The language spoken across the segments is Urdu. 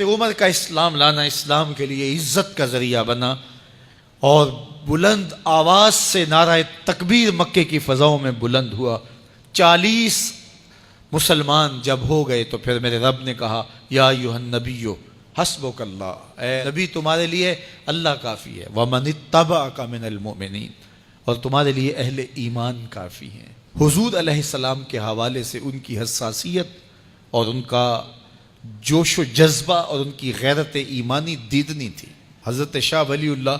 عمر کا اسلام لانا اسلام کے لیے عزت کا ذریعہ بنا، اور بلند آواز سے نعرہ تکبیر مکے کی فضاؤں میں بلند ہوا۔ 40 مسلمان جب ہو گئے تو پھر میرے رب نے کہا یا ایھا النبی حسبک اللہ، اے نبی تمہارے لیے اللہ کافی ہے، ومن اتبعک من المؤمنین، اور تمہارے لیے اہل ایمان کافی ہیں۔ حضور علیہ السلام کے حوالے سے ان کی حساسیت اور ان کا جوش و جذبہ اور ان کی غیرت ایمانی دیدنی تھی۔ حضرت شاہ ولی اللہ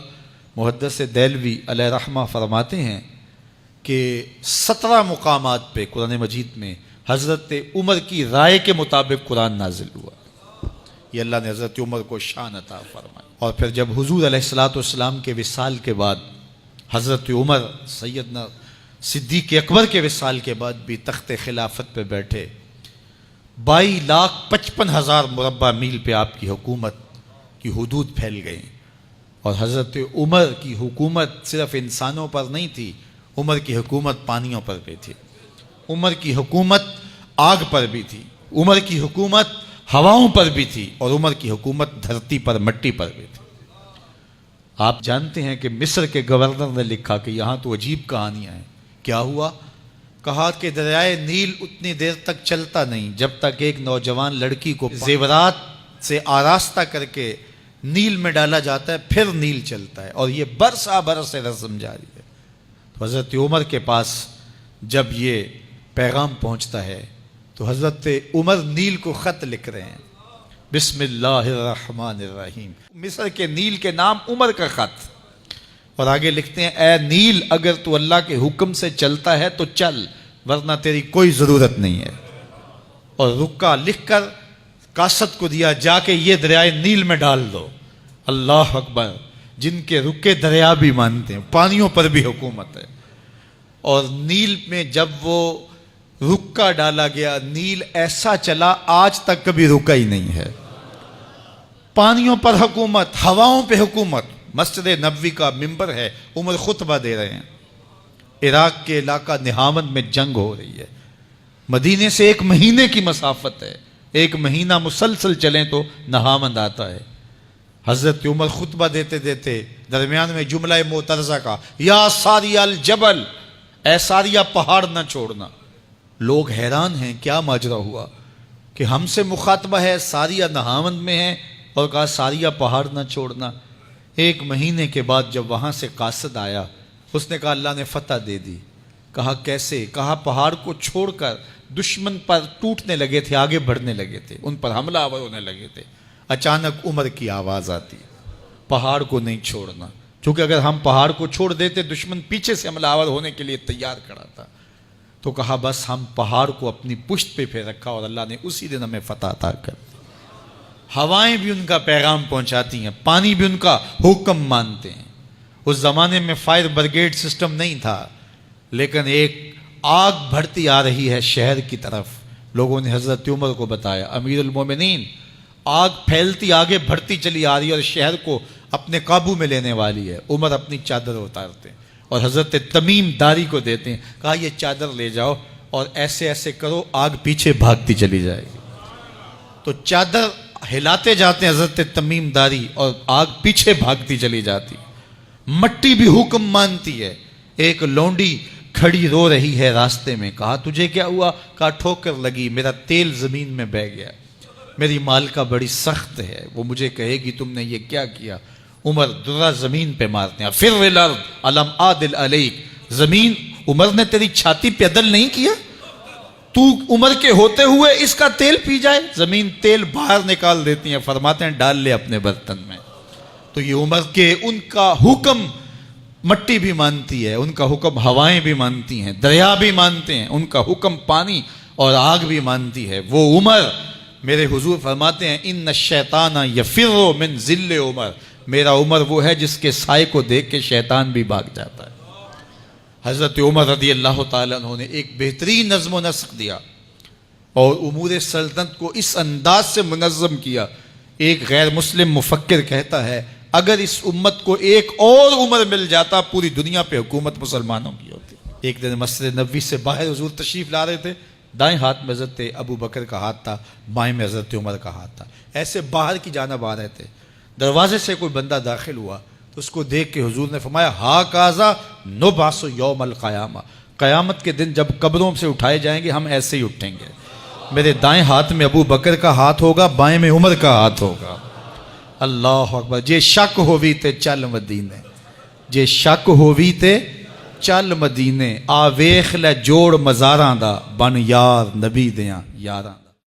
محدث دہلوی علیہ رحمہ فرماتے ہیں کہ 17 مقامات پہ قرآن مجید میں حضرت عمر کی رائے کے مطابق قرآن نازل ہوا۔ یہ اللہ نے حضرت عمر کو شان عطا فرمائی۔ اور پھر جب حضور علیہ السلام کے وصال کے بعد حضرت عمر سیدنا صدیق اکبر کے وصال کے بعد بھی تخت خلافت پہ بیٹھے، 22,55,000 مربع میل پہ آپ کی حکومت کی حدود پھیل گئیں، اور حضرت عمر کی حکومت صرف انسانوں پر نہیں تھی، عمر کی حکومت پانیوں پر بھی تھی، عمر کی حکومت آگ پر بھی تھی، عمر کی حکومت ہواؤں پر بھی تھی، اور عمر کی حکومت دھرتی پر مٹی پر بھی تھی۔ آپ جانتے ہیں کہ مصر کے گورنر نے لکھا کہ یہاں تو عجیب کہانیاں ہیں۔ کیا ہوا؟ کہا کہ دریائے نیل اتنی دیر تک چلتا نہیں جب تک ایک نوجوان لڑکی کو زیورات سے آراستہ کر کے نیل میں ڈالا جاتا ہے، پھر نیل چلتا ہے، اور یہ برسا برس سے رسم جاری ہے۔ تو حضرت عمر کے پاس جب یہ پیغام پہنچتا ہے تو حضرت عمر نیل کو خط لکھ رہے ہیں، بسم اللہ الرحمن الرحیم، مصر کے نیل کے نام عمر کا خط، اور آگے لکھتے ہیں اے نیل اگر تو اللہ کے حکم سے چلتا ہے تو چل، ورنہ تیری کوئی ضرورت نہیں ہے۔ اور رکا لکھ کر کاسد کو دیا، جا کے یہ دریائے نیل میں ڈال دو۔ اللہ اکبر، جن کے رکے دریا بھی مانتے ہیں، پانیوں پر بھی حکومت ہے۔ اور نیل میں جب وہ رکا ڈالا گیا، نیل ایسا چلا آج تک کبھی رکا ہی نہیں ہے۔ پانیوں پر حکومت، ہواؤں پہ حکومت۔ مسجد نبوی کا ممبر ہے، عمر خطبہ دے رہے ہیں، عراق کے علاقہ نہاون میں جنگ ہو رہی ہے، مدینے سے 1 مہینے کی مسافت ہے، 1 مہینہ مسلسل چلیں تو نہاون آتا ہے۔ حضرت عمر خطبہ دیتے دیتے درمیان میں جملہ معترضہ کا، یا ساریہ الجبل، اے ساریہ پہاڑ نہ چھوڑنا۔ لوگ حیران ہیں کیا ماجرا ہوا کہ ہم سے مخاطبہ ہے، ساریہ نہاون میں ہے، اور کہا ساریہ پہاڑ نہ چھوڑنا۔ 1 مہینے کے بعد جب وہاں سے قاصد آیا، اس نے کہا اللہ نے فتح دے دی۔ کہا کیسے؟ کہا پہاڑ کو چھوڑ کر دشمن پر ٹوٹنے لگے تھے، آگے بڑھنے لگے تھے، ان پر حملہ آور ہونے لگے تھے۔ اچانک عمر کی آواز آتی، پہاڑ کو نہیں چھوڑنا، چونکہ اگر ہم پہاڑ کو چھوڑ دیتے دشمن پیچھے سے حملہ آور ہونے کے لیے تیار کھڑا تھا۔ تو کہا بس ہم پہاڑ کو اپنی پشت پہ پھیر رکھا، اور اللہ نے اسی دن ہمیں فتح عطا کر دی۔ ہوائیں بھی ان کا پیغام پہنچاتی ہیں، پانی بھی ان کا حکم مانتے ہیں۔ اس زمانے میں فائر بریگیڈ سسٹم نہیں تھا، لیکن ایک آگ بڑھتی آ رہی ہے شہر کی طرف، لوگوں نے حضرت عمر کو بتایا، امیر المومنین آگ پھیلتی آگے بڑھتی چلی آ رہی ہے اور شہر کو اپنے قابو میں لینے والی ہے۔ عمر اپنی چادر اتارتے ہیں اور حضرت تمیم داری کو دیتے ہیں، کہا یہ چادر لے جاؤ اور ایسے ایسے کرو، آگ پیچھے بھاگتی چلی جائے گی۔ تو چادر ہلاتے جاتے ہیں حضرت تمیم داری، اور آگ پیچھے بھاگتی چلی جاتی۔ مٹی بھی حکم مانتی ہے۔ ایک لونڈی کھڑی رو رہی ہے راستے میں، کہا تجھے کیا ہوا؟ کہا ٹھوکر لگی، میرا تیل زمین میں بہہ گیا، میری مالکہ بڑی سخت ہے، وہ مجھے کہے گی تم نے یہ کیا کیا۔ عمر درہ زمین پہ مارتے ہیں، فر الارض الم عادل علیک، زمین عمر نے تیری چھاتی پہ عدل نہیں کیا؟ تو عمر کے ہوتے ہوئے اس کا تیل پی جائے؟ زمین تیل باہر نکال دیتی ہیں، فرماتے ہیں ڈال لے اپنے برتن میں۔ تو یہ عمر کے ان کا حکم مٹی بھی مانتی ہے، ان کا حکم ہوائیں بھی مانتی ہیں، دریا بھی مانتے ہیں، ان کا حکم پانی اور آگ بھی مانتی ہے۔ وہ عمر، میرے حضور فرماتے ہیں ان الشیطان یفر من ذل عمر، میرا عمر وہ ہے جس کے سائے کو دیکھ کے شیطان بھی بھاگ جاتا ہے۔ حضرت عمر رضی اللہ تعالیٰ عنہ نے ایک بہترین نظم و نسق دیا اور امور سلطنت کو اس انداز سے منظم کیا۔ ایک غیر مسلم مفکر کہتا ہے اگر اس امت کو ایک اور عمر مل جاتا پوری دنیا پہ حکومت مسلمانوں کی ہوتی۔ ایک دن مسجد نبوی سے باہر حضور تشریف لا رہے تھے، دائیں ہاتھ میں حضرت ابو بکر کا ہاتھ تھا، بائیں میں حضرت عمر کا ہاتھ تھا، ایسے باہر کی جانب آ رہے تھے۔ دروازے سے کوئی بندہ داخل ہوا تو اس کو دیکھ کے حضور نے فرمایا ہا کازا نبعث یوم القیامہ، قیامت کے دن جب قبروں سے اٹھائے جائیں گے ہم ایسے ہی اٹھیں گے، میرے دائیں ہاتھ میں ابو بکر کا ہاتھ ہوگا، بائیں میں عمر کا ہاتھ ہوگا۔ اللہ اکبر۔ جے شک ہووی تے چل مدینے، جے شک ہووی تے چل مدینے، آ ویخ لے جوڑ مزاراں دا، بن یار نبی دیاں یاراں دا۔